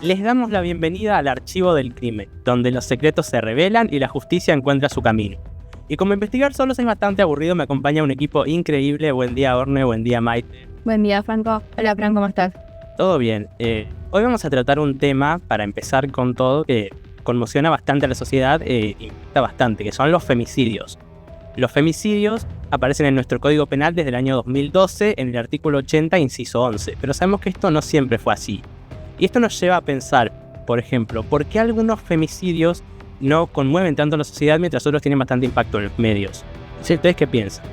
Les damos la bienvenida al Archivo del Crimen, donde los secretos se revelan y la justicia encuentra su camino. Y como investigar solo es bastante aburrido, me acompaña un equipo increíble. Buen día, Orne, buen día, Maite. Buen día, Franco. Hola, Franco, ¿cómo estás? Todo bien. Hoy vamos a tratar un tema, para empezar con todo, que conmociona bastante a la sociedad e impacta bastante, que son los femicidios. Los femicidios aparecen en nuestro Código Penal desde el año 2012, en el artículo 80, inciso 11, pero sabemos que esto no siempre fue así. Y esto nos lleva a pensar, por ejemplo, ¿por qué algunos femicidios no conmueven tanto a la sociedad mientras otros tienen bastante impacto en los medios? ¿Ustedes qué piensan?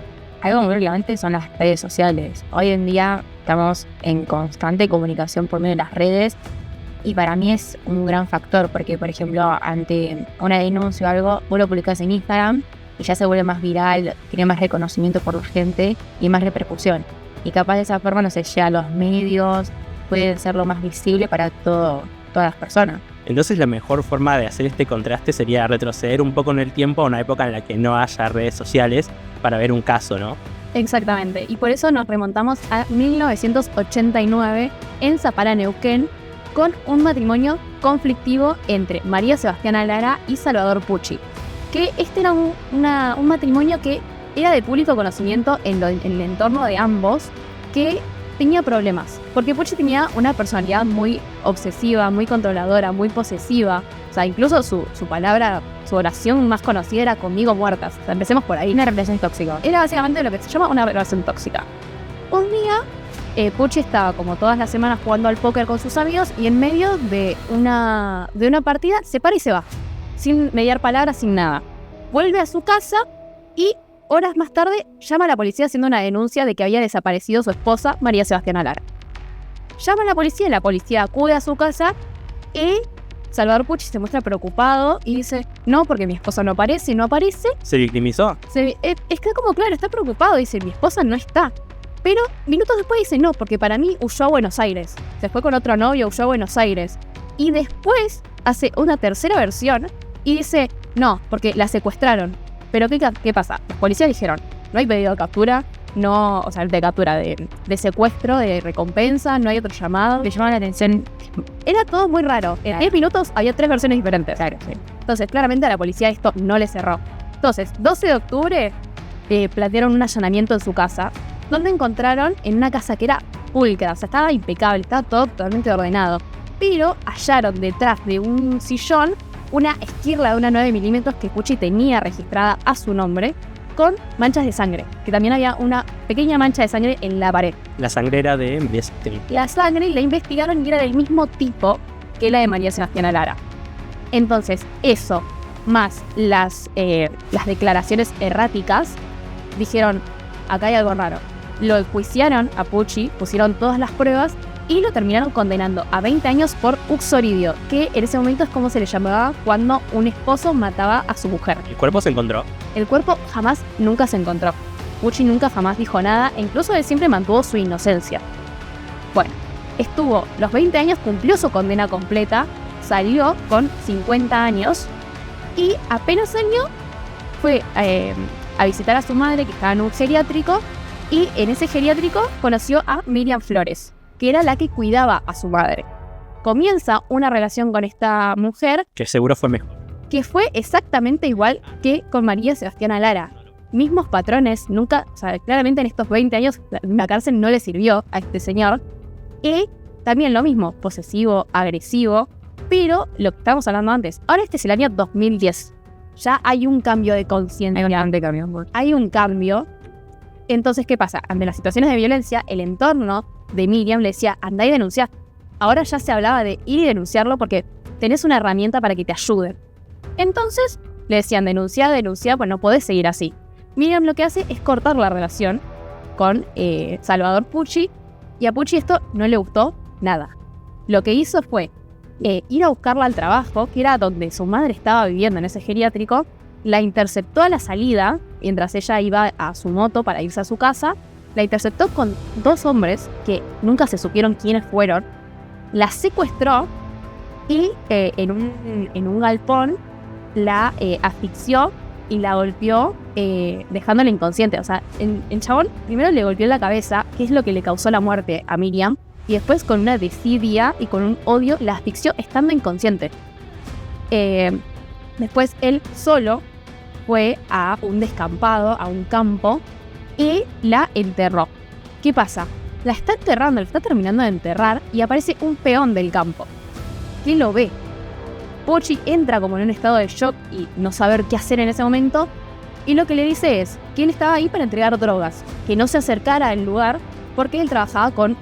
Algo muy relevante son las redes sociales. Hoy en día estamos en constante comunicación por medio de las redes y para mí es un gran factor porque, por ejemplo, ante una denuncia o algo, vos lo publicás en Instagram y ya se vuelve más viral, tiene más reconocimiento por la gente y más repercusión. Y capaz de esa forma, no sé, llega a los medios, puede ser lo más visible para todas las personas. Entonces la mejor forma de hacer este contraste sería retroceder un poco en el tiempo a una época en la que no haya redes sociales para ver un caso, ¿no? Exactamente, y por eso nos remontamos a 1989 en Zapala, Neuquén, con un matrimonio conflictivo entre María Sebastiana Lara y Salvador Pucci. Que este era un matrimonio que era de público conocimiento en el entorno de ambos, que tenía problemas, porque Pucci tenía una personalidad muy obsesiva, muy controladora, muy posesiva. O sea, incluso su oración más conocida era "conmigo muertas". O sea, empecemos por ahí. Una relación tóxica. Era básicamente lo que se llama una relación tóxica. Un día, Pucci estaba como todas las semanas jugando al póker con sus amigos y en medio de una partida se para y se va, sin mediar palabras, sin nada. Vuelve a su casa y horas más tarde llama a la policía haciendo una denuncia de que había desaparecido su esposa, María Sebastiana Lara. Llama a la policía acude a su casa y Salvador Pucci se muestra preocupado y dice: no, porque mi esposa no aparece. ¿Se victimizó? Es que como claro, está preocupado, dice: mi esposa no está. Pero minutos después dice: no, porque para mí huyó a Buenos Aires. Se fue con otro novio, huyó a Buenos Aires. Y después hace una tercera versión y dice: no, porque la secuestraron. Pero ¿qué pasa? Los policías dijeron: no hay pedido de captura, no, o sea, de captura, de secuestro, de recompensa, no hay otro llamado. Le llamaba la atención. Era todo muy raro. En 10 minutos había 3 versiones diferentes. Claro, sí. Entonces, claramente a la policía esto no le cerró. Entonces, 12 de octubre, plantearon un allanamiento en su casa, donde encontraron en una casa que era pulcra, o sea, estaba impecable, estaba todo totalmente ordenado. Pero hallaron detrás de un sillón una esquirla de una 9 milímetros que Pucci tenía registrada a su nombre, con manchas de sangre, que también había una pequeña mancha de sangre en la pared. La sangre era de María Sebastiana. La sangre la investigaron y era del mismo tipo que la de María Sebastiana Lara. Entonces, eso, más las declaraciones erráticas, dijeron: acá hay algo raro. Lo enjuiciaron a Pucci, pusieron todas las pruebas y lo terminaron condenando a 20 años por uxoridio, que en ese momento es como se le llamaba cuando un esposo mataba a su mujer. ¿El cuerpo se encontró? El cuerpo nunca se encontró. Pucci nunca jamás dijo nada e incluso él siempre mantuvo su inocencia. Bueno, estuvo los 20 años, cumplió su condena completa, salió con 50 años y apenas salió fue a visitar a su madre que estaba en un geriátrico y en ese geriátrico conoció a Miriam Flores, que era la que cuidaba a su madre. Comienza una relación con esta mujer que seguro fue mejor, que fue exactamente igual que con María Sebastiana Lara. Mismos patrones, nunca, o sea, claramente en estos 20 años la cárcel no le sirvió a este señor. Y también lo mismo, posesivo, agresivo, pero lo que estábamos hablando antes. Ahora este es el año 2010. Ya hay un cambio de conciencia. Hay un cambio. Entonces, ¿qué pasa? Ante las situaciones de violencia, el entorno de Miriam le decía: andá y denunciá. Ahora ya se hablaba de ir y denunciarlo porque tenés una herramienta para que te ayuden. Entonces le decían: denunciá, pues no podés seguir así. Miriam lo que hace es cortar la relación con Salvador Pucci, y a Pucci esto no le gustó nada. Lo que hizo fue ir a buscarla al trabajo, que era donde su madre estaba viviendo en ese geriátrico. La interceptó a la salida, mientras ella iba a su moto para irse a su casa. La interceptó con 2 hombres que nunca se supieron quiénes fueron. La secuestró y en un galpón la asfixió y la golpeó dejándola inconsciente. O sea, el chabón primero le golpeó la cabeza, que es lo que le causó la muerte a Miriam, y después con una desidia y con un odio la asfixió estando inconsciente. Después él solo fue a un descampado, a un campo, y la enterró. ¿Qué pasa? La está enterrando, la está terminando de enterrar y aparece un peón del campo que lo ve. Pocci entra como en un estado de shock y no saber qué hacer en ese momento, y lo que le dice es que él estaba ahí para entregar drogas, que no se acercara al lugar porque él trabajaba con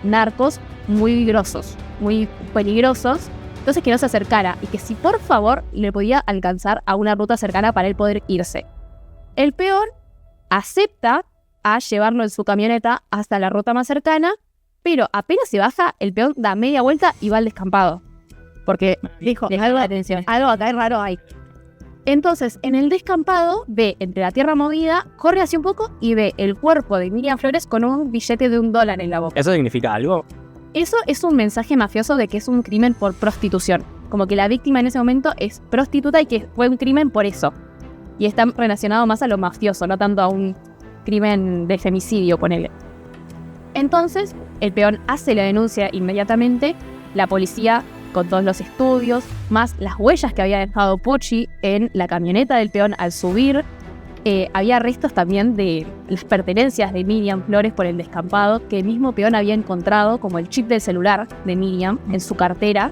narcos muy grosos, muy peligrosos, entonces que no se acercara y que si por favor le podía alcanzar a una ruta cercana para él poder irse. El peón acepta a llevarlo en su camioneta hasta la ruta más cercana, pero apenas se baja, el peón da media vuelta y va al descampado. Porque dijo, algo acá es raro hay. Entonces, en el descampado, ve entre la tierra movida, corre hacia un poco y ve el cuerpo de Miriam Flores con un billete de $1 en la boca. ¿Eso significa algo? Eso es un mensaje mafioso de que es un crimen por prostitución. Como que la víctima en ese momento es prostituta y que fue un crimen por eso. Y está relacionado más a lo mafioso, no tanto a un crimen de femicidio, ponele. Entonces, el peón hace la denuncia inmediatamente. La policía, con todos los estudios, más las huellas que había dejado Pocci en la camioneta del peón al subir. Había restos también de las pertenencias de Miriam Flores por el descampado, que el mismo peón había encontrado, como el chip del celular de Miriam en su cartera.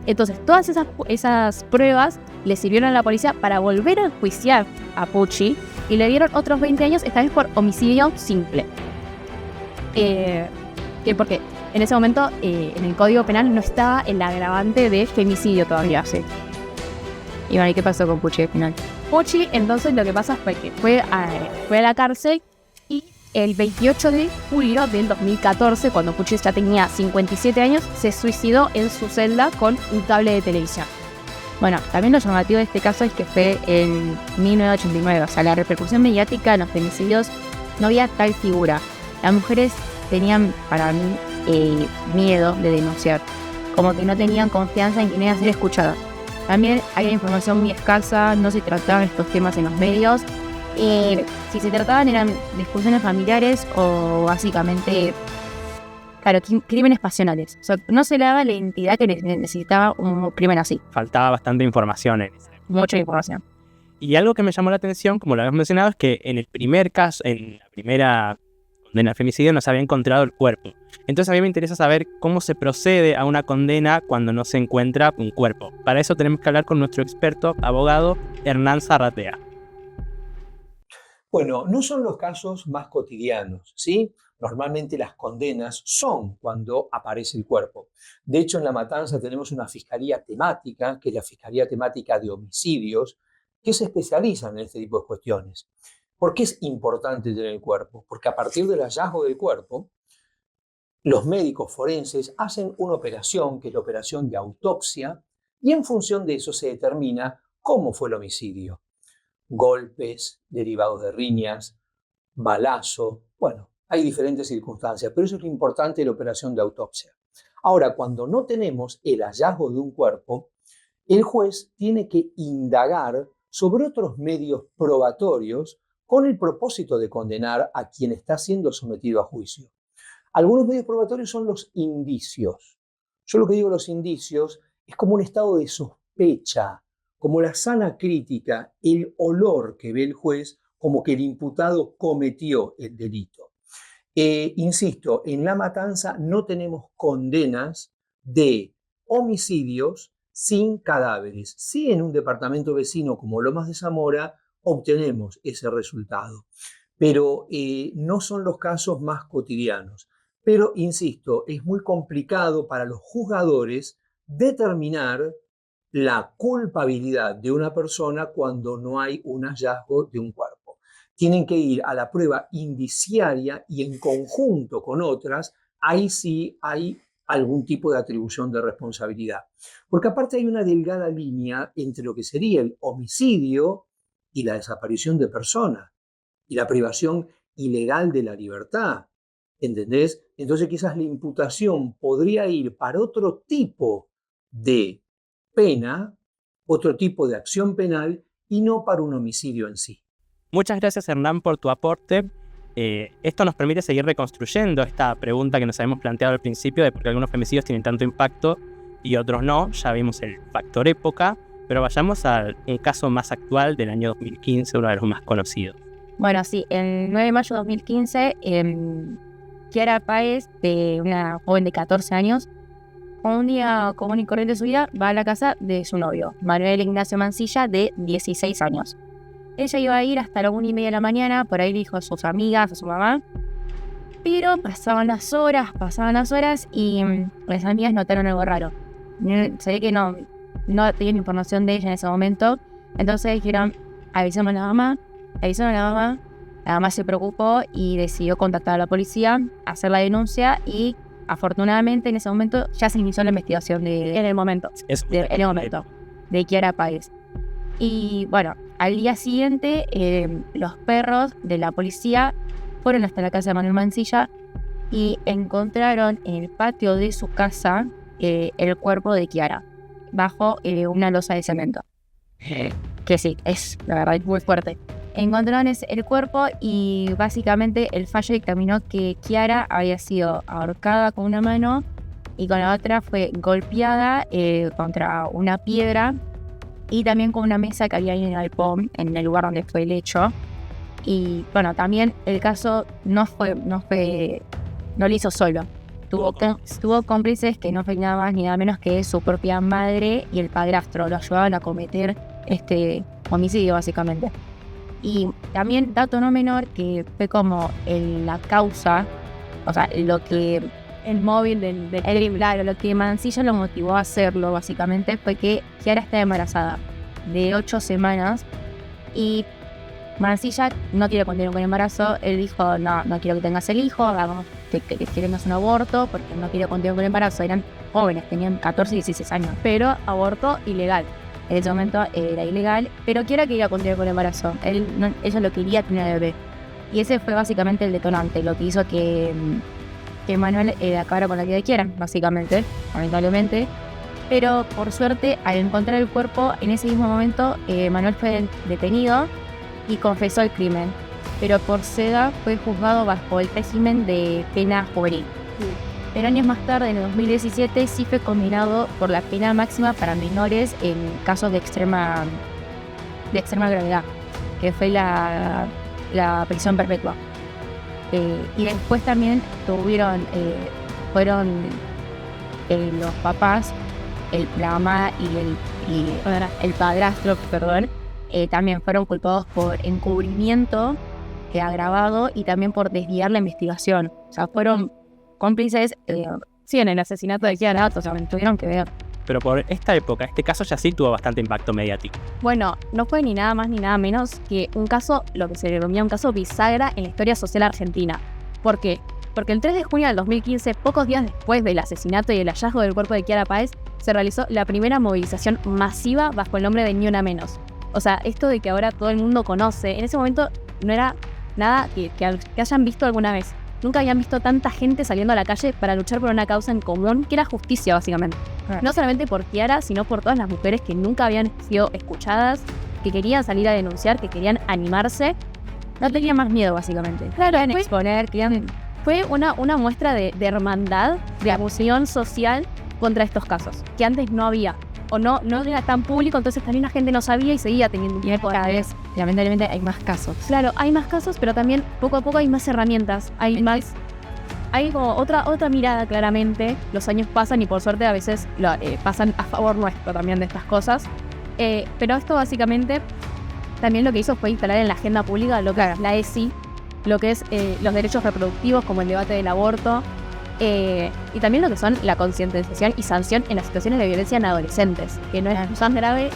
Entonces, todas esas pruebas le sirvieron a la policía para volver a enjuiciar a Pocci y le dieron otros 20 años, esta vez por homicidio simple. Porque en ese momento en el Código Penal no estaba el agravante de femicidio todavía. Sí. Y bueno, ¿y qué pasó con Pocci al final? Pocci, entonces lo que pasa fue que fue a la cárcel y el 28 de julio del 2014, cuando Pocci ya tenía 57 años, se suicidó en su celda con un cable de televisión. Bueno, también lo llamativo de este caso es que fue en 1989, o sea, la repercusión mediática en los femicidios no había tal figura. Las mujeres tenían, para mí, miedo de denunciar, como que no tenían confianza en que iban a ser escuchadas. También había información muy escasa, no se trataban estos temas en los medios. Si se trataban eran discusiones familiares o básicamente, claro, crímenes pasionales. O sea, no se le daba la entidad que necesitaba un crimen así. Faltaba bastante información en ese. Mucha información. Y algo que me llamó la atención, como lo habíamos mencionado, es que en el primer caso, en la primera condena al femicidio, no se había encontrado el cuerpo. Entonces a mí me interesa saber cómo se procede a una condena cuando no se encuentra un cuerpo. Para eso tenemos que hablar con nuestro experto abogado Hernán Zarratea. Bueno, no son los casos más cotidianos, ¿sí? Normalmente las condenas son cuando aparece el cuerpo. De hecho, en La Matanza tenemos una fiscalía temática, que es la Fiscalía Temática de Homicidios, que se especializa en este tipo de cuestiones. ¿Por qué es importante tener el cuerpo? Porque a partir del hallazgo del cuerpo, los médicos forenses hacen una operación, que es la operación de autopsia, y en función de eso se determina cómo fue el homicidio. Golpes derivados de riñas, balazo, bueno, hay diferentes circunstancias, pero eso es lo importante de la operación de autopsia. Ahora, cuando no tenemos el hallazgo de un cuerpo, el juez tiene que indagar sobre otros medios probatorios con el propósito de condenar a quien está siendo sometido a juicio. Algunos medios probatorios son los indicios. Yo lo que digo los indicios es como un estado de sospecha, como la sana crítica, el olor que ve el juez como que el imputado cometió el delito. Insisto, en La Matanza no tenemos condenas de homicidios sin cadáveres. Sí, en un departamento vecino como Lomas de Zamora obtenemos ese resultado, pero no son los casos más cotidianos. Pero, insisto, es muy complicado para los juzgadores determinar la culpabilidad de una persona cuando no hay un hallazgo de un cuerpo. Tienen que ir a la prueba indiciaria y en conjunto con otras, ahí sí hay algún tipo de atribución de responsabilidad. Porque aparte hay una delgada línea entre lo que sería el homicidio y la desaparición de persona y la privación ilegal de la libertad. ¿Entendés? Entonces quizás la imputación podría ir para otro tipo de pena, otro tipo de acción penal y no para un homicidio en sí. Muchas gracias, Hernán, por tu aporte. Esto nos permite seguir reconstruyendo esta pregunta que nos habíamos planteado al principio de por qué algunos femicidios tienen tanto impacto y otros no. Ya vimos el factor época, pero vayamos a un caso más actual del año 2015, uno de los más conocidos. Bueno, sí, el 9 de mayo de 2015, Kiara Páez, una joven de 14 años, un día común y corriente de su vida, va a la casa de su novio, Manuel Ignacio Mancilla, de 16 años. Ella iba a ir hasta la 1:30 de la mañana, por ahí dijo a sus amigas, a su mamá, pero pasaban las horas y las amigas notaron algo raro. Se ve que no tenían información de ella en ese momento, entonces dijeron, avisamos a la mamá. La mamá se preocupó y decidió contactar a la policía, hacer la denuncia y afortunadamente en ese momento ya se inició la investigación En el momento. de Kiara Páez. Y bueno, al día siguiente los perros de la policía fueron hasta la casa de Manuel Mancilla y encontraron en el patio de su casa el cuerpo de Kiara bajo una losa de cemento. Que sí, es la verdad muy fuerte. Encontraron el cuerpo y básicamente el fallo dictaminó que Kiara había sido ahorcada con una mano y con la otra fue golpeada contra una piedra y también con una mesa que había ahí en el galpón, en el lugar donde fue el hecho. Y bueno, también el caso no lo hizo solo. Tuvo cómplices que no fue nada más ni nada menos que su propia madre y el padrastro. Lo ayudaban a cometer este homicidio básicamente. Y también, dato no menor, que fue como la causa, o sea, El móvil del claro, lo que Mancilla lo motivó a hacerlo básicamente fue que Kiara estaba embarazada de 8 semanas y Mancilla no quiere continuar con el embarazo. Él dijo, no quiero que tengas el hijo, hagamos que tengas un aborto porque no quiero continuar con el embarazo. Eran jóvenes, tenían 14 y 16 años. pero aborto ilegal. En ese momento era ilegal, pero Kiara quería continuar con el embarazo. Ella lo quería tener al bebé. Y ese fue básicamente el detonante, lo que hizo que Manuel acabara con la vida de Kiara, básicamente, lamentablemente. Pero por suerte, al encontrar el cuerpo, en ese mismo momento, Manuel fue detenido y confesó el crimen. Pero por seda fue juzgado bajo el régimen de pena juvenil. Pero años más tarde, en el 2017, sí fue condenado por la pena máxima para menores en casos de extrema gravedad, que fue la prisión perpetua. Y después también fueron los papás, la mamá y el padrastro, también fueron culpados por encubrimiento agravado y también por desviar la investigación. O sea, fueron cómplices En el asesinato de Kiara, tuvieron que ver. Pero por esta época, este caso ya sí tuvo bastante impacto mediático. Bueno, no fue ni nada más ni nada menos que un caso, lo que se denomina un caso bisagra en la historia social argentina. ¿Por qué? Porque el 3 de junio del 2015, pocos días después del asesinato y el hallazgo del cuerpo de Kiara Páez, se realizó la primera movilización masiva bajo el nombre de Ni Una Menos. O sea, esto de que ahora todo el mundo conoce, en ese momento no era nada que hayan visto alguna vez. Nunca habían visto tanta gente saliendo a la calle para luchar por una causa en común, que era justicia, básicamente. No solamente por Kiara, sino por todas las mujeres que nunca habían sido escuchadas, que querían salir a denunciar, que querían animarse. No tenían más miedo, básicamente. Claro, Querían fue una muestra de hermandad, de unión social contra estos casos, que antes no había. O no era tan público, entonces también la gente no sabía y seguía teniendo y cada vez, lamentablemente, hay más casos. Claro, hay más casos, pero también poco a poco hay más herramientas, hay como otra mirada claramente. Los años pasan y por suerte a veces pasan a favor nuestro también de estas cosas. Pero esto básicamente también lo que hizo fue instalar en la agenda pública lo que es la ESI, lo que es los derechos reproductivos como el debate del aborto, y también lo que son la concientización y sanción en las situaciones de violencia en adolescentes, que no es tan grave,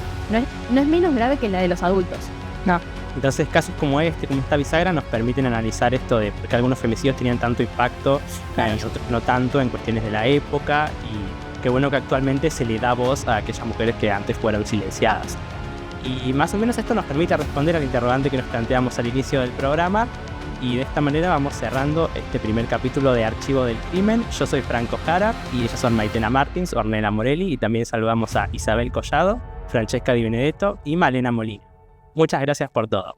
no es menos grave que la de los adultos. No. Entonces casos como esta bisagra nos permiten analizar esto de por qué algunos femicidios tenían tanto impacto y otros no tanto en cuestiones de la época, y qué bueno que actualmente se le da voz a aquellas mujeres que antes fueron silenciadas. Y más o menos esto nos permite responder al interrogante que nos planteamos al inicio del programa. Y de esta manera vamos cerrando este primer capítulo de Archivo del Crimen. Yo soy Franco Jara y ellas son Maitena Martins, Ornella Morelli, y también saludamos a Isabel Collado, Francesca Di Benedetto y Malena Molina. Muchas gracias por todo.